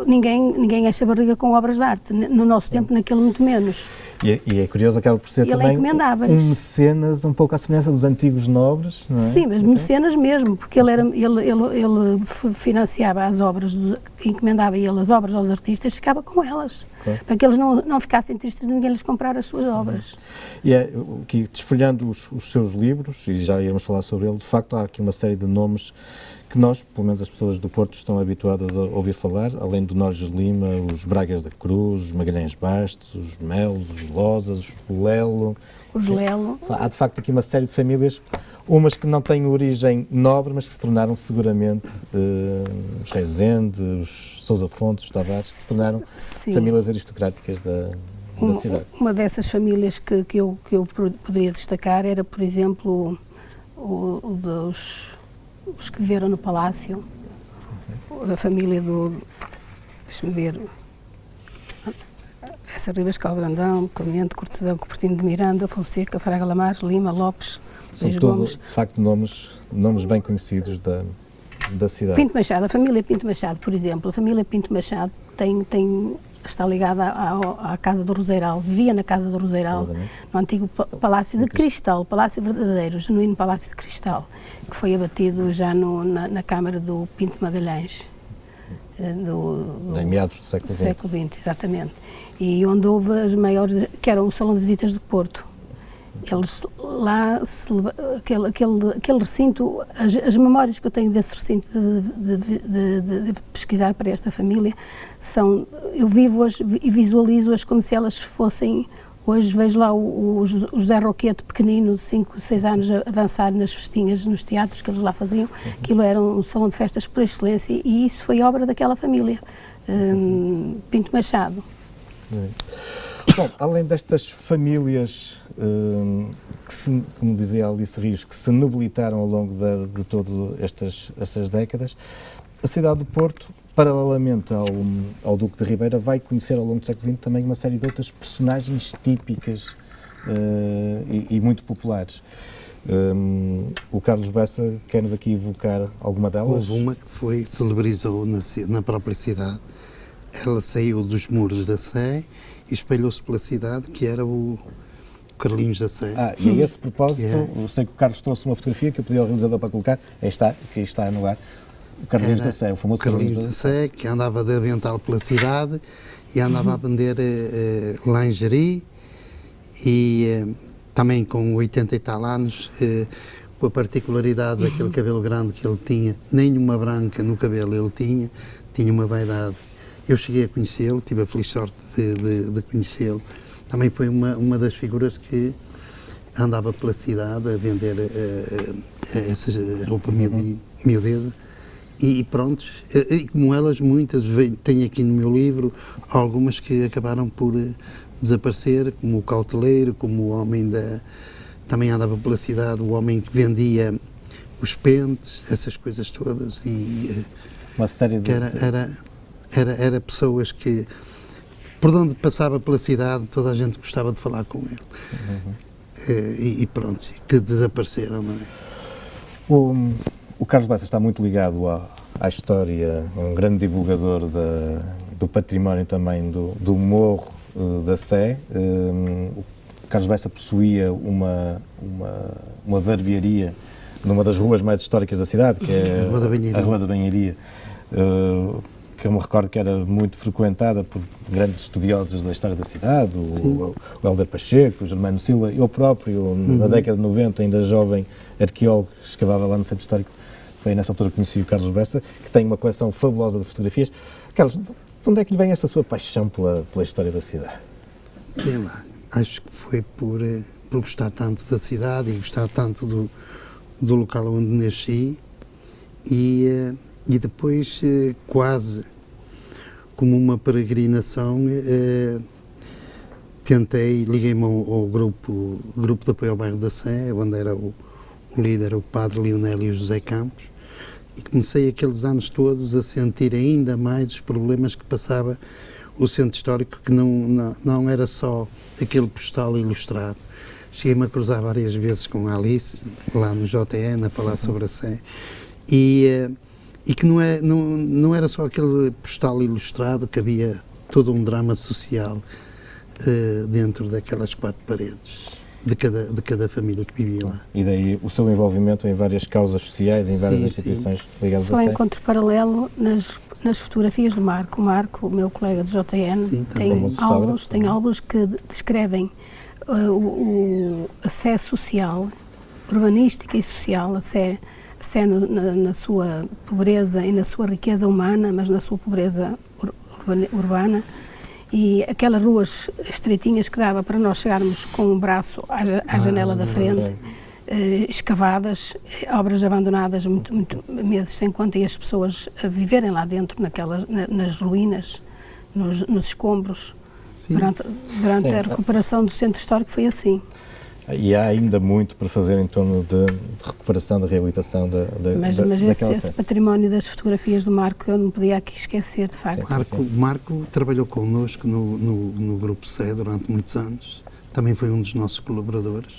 ninguém enche a barriga com obras de arte, no nosso tempo, naquele muito menos. E é curioso, acaba por ser também um mecenas, um pouco à semelhança dos antigos nobres, não é? Sim, mas mecenas mesmo, porque ele financiava as obras, encomendava ele as obras aos artistas e ficava com elas, para que eles não ficassem tristes de ninguém lhes comprar as suas obras. E que desfolhando os seus livros, e já iremos falar sobre ele, de facto há aqui uma série de nomes que nós, pelo menos as pessoas do Porto, estão habituadas a ouvir falar, além do Honórios de Lima, os Bragas da Cruz, os Magalhães Bastos, os Melos, os Losas, os Lelo. Os Lelo. Há de facto aqui uma série de famílias, umas que não têm origem nobre, mas que se tornaram seguramente os Rezende, os Sousa Fontes, os Tavares, que se tornaram famílias aristocráticas da cidade. Uma dessas famílias que eu poderia destacar era, por exemplo, os que viveram no Palácio, da família deixa-me ver, essa Ribas Calbrandão, Clemente, Cortesão, Cupertino de Miranda, Fonseca, Fraga Lamares, Lima, Lopes, Luís Gomes. São de facto nomes bem conhecidos da cidade. Pinto Machado, a família Pinto Machado, por exemplo, a família Pinto Machado está ligada à Casa do Roseiral, vivia na Casa do Roseiral, no antigo Palácio de Cristal, Palácio verdadeiro, genuíno Palácio de Cristal, que foi abatido já na Câmara do Pinto Magalhães. Em meados do século XX. Século XX, exatamente. E onde houve as maiores, que era o Salão de Visitas do Porto. Eles lá, aquele recinto, as memórias que eu tenho desse recinto de pesquisar para esta família eu vivo-as e visualizo-as como se elas fossem, hoje vejo lá o José Roquete pequenino, de 5, 6 anos, a dançar nas festinhas, nos teatros que eles lá faziam. Aquilo era um salão de festas por excelência e isso foi obra daquela família, Pinto Machado. Bom, além destas famílias, como dizia Alice Rios, que se nobilitaram ao longo de todas essas décadas, a cidade do Porto, paralelamente ao Duque de Ribeira, vai conhecer ao longo do século XX também uma série de outras personagens típicas e muito populares. O Carlos Bessa quer-nos aqui evocar alguma delas? Houve uma que celebrizou na própria cidade. Ela saiu dos muros da Sé e espalhou-se pela cidade, que era o Carlinhos da Sé. E a esse propósito, eu sei que o Carlos trouxe uma fotografia que eu pedi ao realizador para colocar, que está no ar, o Carlinhos da Sé, o famoso Carlinhos da Sé, que andava de avental pela cidade e andava a vender lingerie e também com 80 e tal anos, com a particularidade daquele cabelo grande que ele tinha, nenhuma branca no cabelo ele tinha uma vaidade. Eu cheguei a conhecê-lo, tive a feliz sorte de conhecê-lo. Também foi uma das figuras que andava pela cidade a vender essa roupa miudeza. E pronto, e como elas, muitas, tenho aqui no meu livro, algumas que acabaram por desaparecer, como o cauteleiro, como o homem também andava pela cidade, o homem que vendia os pentes, essas coisas todas, e uma série de... Era pessoas que, por onde passava pela cidade, toda a gente gostava de falar com ele. E pronto, que desapareceram, não é? O Carlos Bessa está muito ligado à história, é um grande divulgador do património também do Morro da Sé. O Carlos Bessa possuía uma barbearia numa das ruas mais históricas da cidade, que é a Rua da Banharia, que eu me recordo que era muito frequentada por grandes estudiosos da história da cidade, o Hélder Pacheco, o Germano Silva, eu próprio, na década de 90, ainda jovem arqueólogo, que escavava lá no Centro Histórico. Foi nessa altura que conheci o Carlos Bessa, que tem uma coleção fabulosa de fotografias. Carlos, de onde é que lhe vem esta sua paixão pela história da cidade? Sei lá, acho que foi por gostar tanto da cidade e gostar tanto do local onde nasci e depois, quase como uma peregrinação, liguei-me ao grupo de apoio ao bairro da Sé, onde era o líder, o padre Leonélio José Campos, e comecei aqueles anos todos a sentir ainda mais os problemas que passava o centro histórico, que não era só aquele postal ilustrado. Cheguei-me a cruzar várias vezes com a Alice, lá no JN, a falar sobre a Sé, e que não era só aquele postal ilustrado, que havia todo um drama social dentro daquelas 4 paredes. De cada família que vivia lá. E daí o seu envolvimento em várias causas sociais, em várias instituições ligadas a Sé? Só encontro paralelo nas fotografias do Marco. O Marco, o meu colega do JN, tem álbuns que descrevem o Sé social, urbanística e social, a Sé na sua pobreza e na sua riqueza humana, mas na sua pobreza urbana. E aquelas ruas estreitinhas que dava para nós chegarmos com um braço à janela da frente, escavadas, obras abandonadas muito meses sem conta, e as pessoas a viverem lá dentro, nas ruínas, nos escombros. Durante a recuperação do centro histórico foi assim. E há ainda muito para fazer em torno de recuperação, da reabilitação mas esse património das fotografias do Marco eu não podia aqui esquecer, de facto. Marco trabalhou connosco no Grupo Sé durante muitos anos, também foi um dos nossos colaboradores.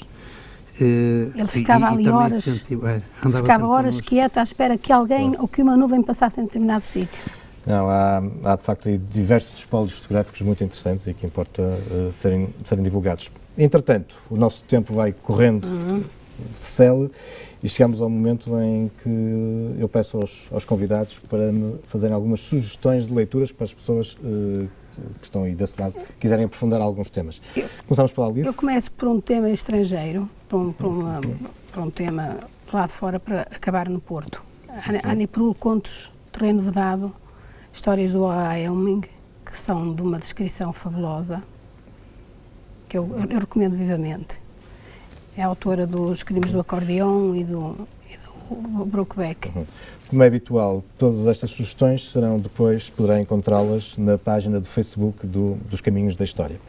Ele ficava ali horas, ficava horas quieto à espera que alguém ou que uma nuvem passasse em determinado sítio. Não, há de facto diversos espólios fotográficos muito interessantes e que importa serem divulgados. Entretanto, o nosso tempo vai correndo cele e chegamos ao momento em que eu peço aos convidados para me fazerem algumas sugestões de leituras para as pessoas que estão aí desse lado, que quiserem aprofundar alguns temas. Começamos pela Alice. Eu começo por um tema estrangeiro, por um tema lá de fora, para acabar no Porto. Aniprul, Contos, Terreno Vedado, histórias do A. Elming, que são de uma descrição fabulosa, que eu recomendo vivamente. É a autora dos Crimes do Acordeão e do Brokeback. Como é habitual, todas estas sugestões poderá encontrá-las na página do Facebook dos Caminhos da História.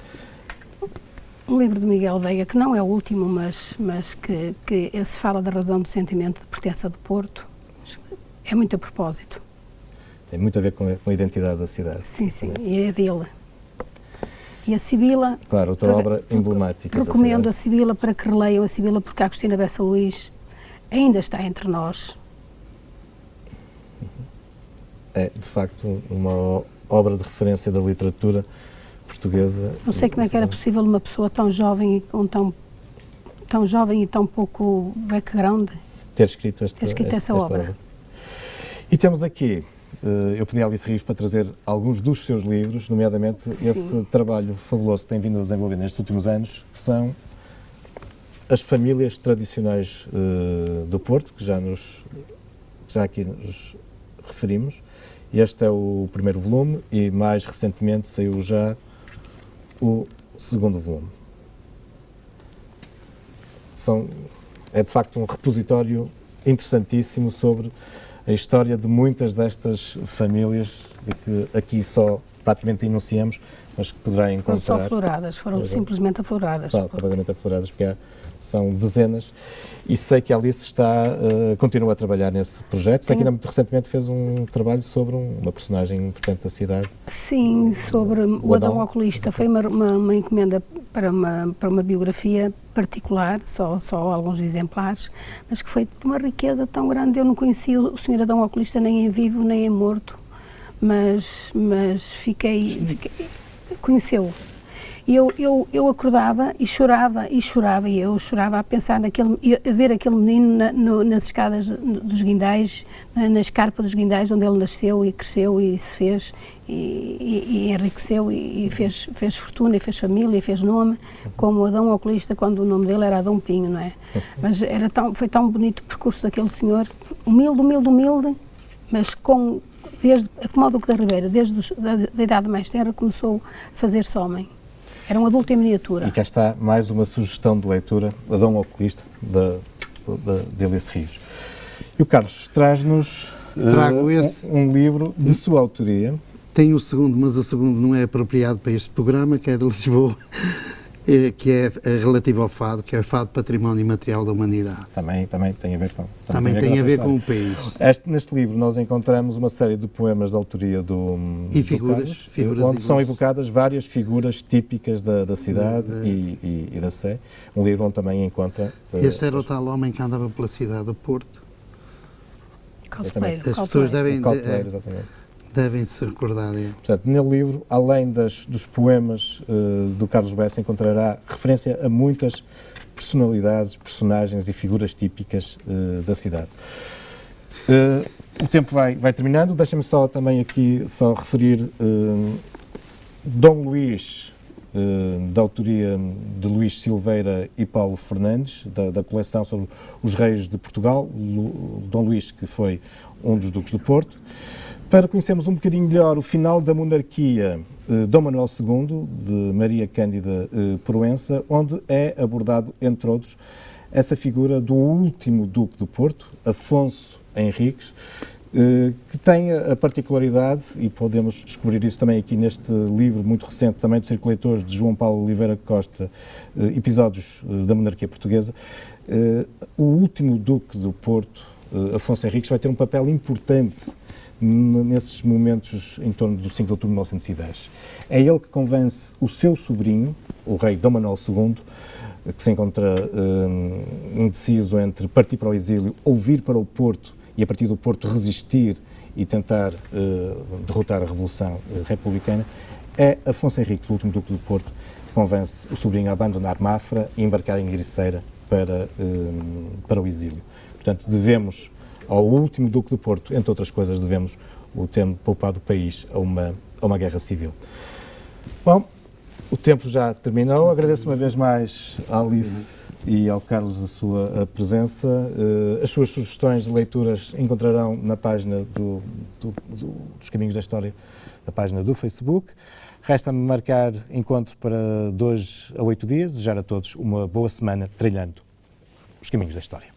Um livro de Miguel Veiga, que não é o último, mas que se fala da razão do sentimento de pertença do Porto, é muito a propósito. Tem muito a ver com a identidade da cidade. Sim, e é dele. E a Sibila... Claro, outra obra emblemática. Recomendo a Sibila para que releiam a Sibila, porque a Agostina Bessa Luís ainda está entre nós. É, de facto, uma obra de referência da literatura portuguesa. Não sei como é que era possível uma pessoa tão jovem e com tão jovem e tão pouco background ter escrito essa obra. E temos aqui... eu pedi a Alice Rios para trazer alguns dos seus livros, nomeadamente esse trabalho fabuloso que tem vindo a desenvolver nestes últimos anos, que são as famílias tradicionais do Porto, que já aqui nos referimos. Este é o primeiro volume e mais recentemente saiu já o segundo volume. É de facto um repositório interessantíssimo sobre a história de muitas destas famílias, de que aqui só praticamente enunciamos, mas que poderá encontrar... Foram só afloradas, foram simplesmente afloradas. Só completamente afloradas, porque são dezenas, e sei que a Alice continua a trabalhar nesse projeto. Sei que ainda muito recentemente fez um trabalho sobre uma personagem importante da cidade. Sim, sobre o Adão Oculista. Foi uma encomenda para uma biografia particular, só alguns exemplares, mas que foi de uma riqueza tão grande. Eu não conhecia o Sr. Adão Oculista nem em vivo, nem em morto, mas conheceu-o. E eu acordava e chorava, e eu chorava a pensar a ver aquele menino nas escadas dos Guindais, na escarpa dos Guindais, onde ele nasceu e cresceu e se fez, e enriqueceu, e fez fortuna, e fez família, e fez nome, como Adão Oculista, quando o nome dele era Adão Pinho, não é? Mas foi tão bonito o percurso daquele senhor, humilde, mas como o Duque da Ribeira, desde a idade mais tenra, começou a fazer-se homem. Era um adulto em miniatura. E cá está mais uma sugestão de leitura, Adão Oculista, de Alice Rios. E o Carlos traz-nos um livro de sua autoria. Tem o segundo, mas o segundo não é apropriado para este programa, que é de Lisboa, que é relativo ao fado, que é o Fado Património Imaterial da Humanidade. Também tem a ver com... Também tem a ver com o país. Neste livro nós encontramos uma série de poemas da autoria do figuras onde são evocadas várias figuras típicas da cidade e da Sé. Um livro onde também encontra... Este era o tal homem que andava pela cidade do Porto. Calpeleiro. As pessoas devem se recordar dele. Portanto, no livro, além dos poemas do Carlos Bessa, encontrará referência a muitas personagens e figuras típicas da cidade. O tempo vai terminando, deixa-me só também aqui referir Dom Luís, da autoria de Luís Silveira e Paulo Fernandes, da coleção sobre os reis de Portugal, Dom Luís, que foi um dos duques do Porto. Para conhecermos um bocadinho melhor o final da monarquia, Dom Manuel II, de Maria Cândida Proença, onde é abordado, entre outros, essa figura do último duque do Porto, Afonso Henriques, que tem a particularidade, e podemos descobrir isso também aqui neste livro muito recente, também do Círculo de Leitores, de João Paulo Oliveira Costa, Episódios da Monarquia Portuguesa. O último duque do Porto, Afonso Henriques, vai ter um papel importante nesses momentos em torno do 5 de outubro de 1910. É ele que convence o seu sobrinho, o rei Dom Manuel II, que se encontra indeciso entre partir para o exílio ou vir para o Porto e a partir do Porto resistir e tentar derrotar a Revolução Republicana. É Afonso Henriques, o último duque do Porto, que convence o sobrinho a abandonar Mafra e embarcar em Ericeira para o exílio. Portanto, devemos ao último duque do Porto, entre outras coisas, devemos o ter poupado o país a uma guerra civil. Bom, o tempo já terminou. Agradeço uma vez mais à Alice e ao Carlos a sua presença. As suas sugestões de leituras encontrarão na página dos Caminhos da História, da página do Facebook. Resta-me marcar encontro para 2 a 8 dias. Desejar a todos uma boa semana trilhando os Caminhos da História.